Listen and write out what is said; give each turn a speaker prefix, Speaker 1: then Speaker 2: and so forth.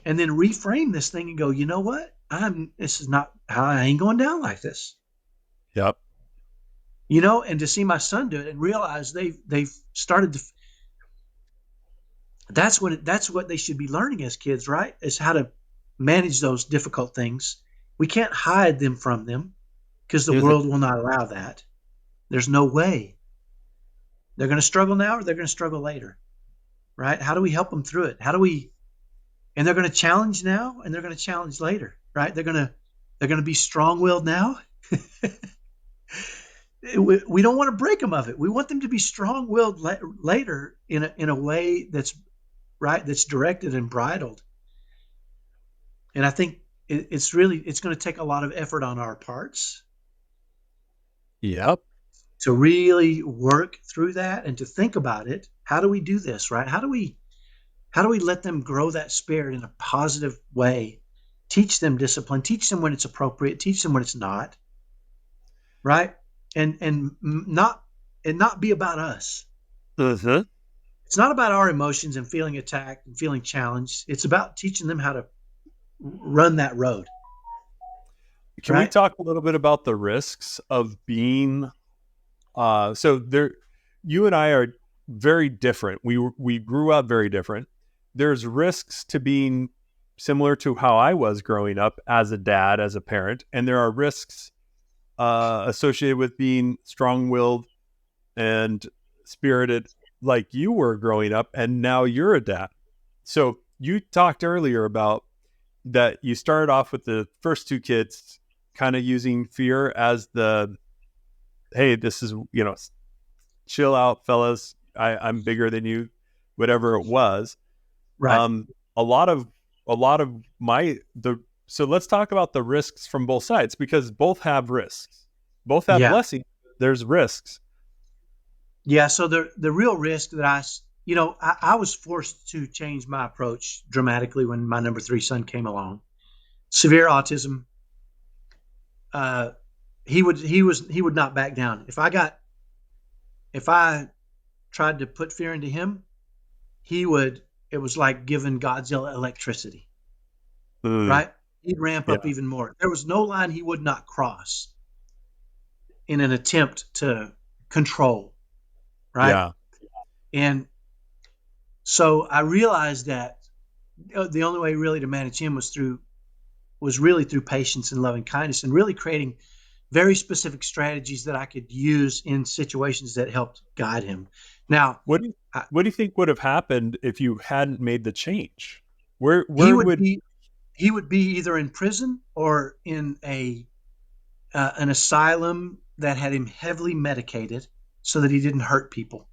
Speaker 1: and then reframe this thing and go, you know what? This is not how I ain't going down like this.
Speaker 2: Yep.
Speaker 1: And to see my son do it and realize they've started to. That's what they should be learning as kids, right? Is how to manage those difficult things. We can't hide them from them because the
Speaker 2: Here's the
Speaker 1: world will not allow that. There's no way. They're going to struggle now or they're going to struggle later, right? How do we help them through it? And they're going to challenge now and they're going to challenge later, right? They're going to be strong-willed now. We don't want to break them of it. We want them to be strong-willed later in a way that's right, that's directed and bridled. And I think it's going to take a lot of effort on our parts
Speaker 2: Yep.
Speaker 1: to really work through that and to think about it. How do we do this, right? How do we let them grow that spirit in a positive way? Teach them discipline, teach them when it's appropriate, teach them when it's not, right? And not be about us.
Speaker 2: Mm-hmm.
Speaker 1: It's not about our emotions and feeling attacked and feeling challenged. It's about teaching them how to run that road.
Speaker 2: Can we
Speaker 1: Right?
Speaker 2: talk a little bit about the risks of being so there you and I are very different. We grew up very different. There's risks to being similar to how I was growing up as a dad, as a parent, and there are risks associated with being strong-willed and spirited like you were growing up, and now you're a dad. So you talked earlier about that you started off with the first two kids kind of using fear as the, hey, this is, chill out, fellas. I'm bigger than you, whatever it was.
Speaker 1: Right.
Speaker 2: Um, a lot of so let's talk about the risks from both sides, because both have risks. Both have
Speaker 1: Yeah.
Speaker 2: blessings. There's risks.
Speaker 1: Yeah. So the real risk that I was forced to change my approach dramatically when my number 3 son came along. Severe autism. He would not back down. If I tried to put fear into him, it was like giving Godzilla electricity,
Speaker 2: Mm,
Speaker 1: right? He'd ramp up
Speaker 2: yeah.
Speaker 1: even more. There was no line he would not cross in an attempt to control, right?
Speaker 2: Yeah.
Speaker 1: And so I realized that the only way really to manage him was really through patience and loving kindness and really creating very specific strategies that I could use in situations that helped guide him. Now,
Speaker 2: What do you,
Speaker 1: I,
Speaker 2: what do you think would have happened if you hadn't made the change?
Speaker 1: he
Speaker 2: Where
Speaker 1: would
Speaker 2: would
Speaker 1: be he would be either in prison or in a an asylum that had him heavily medicated so that he didn't hurt people.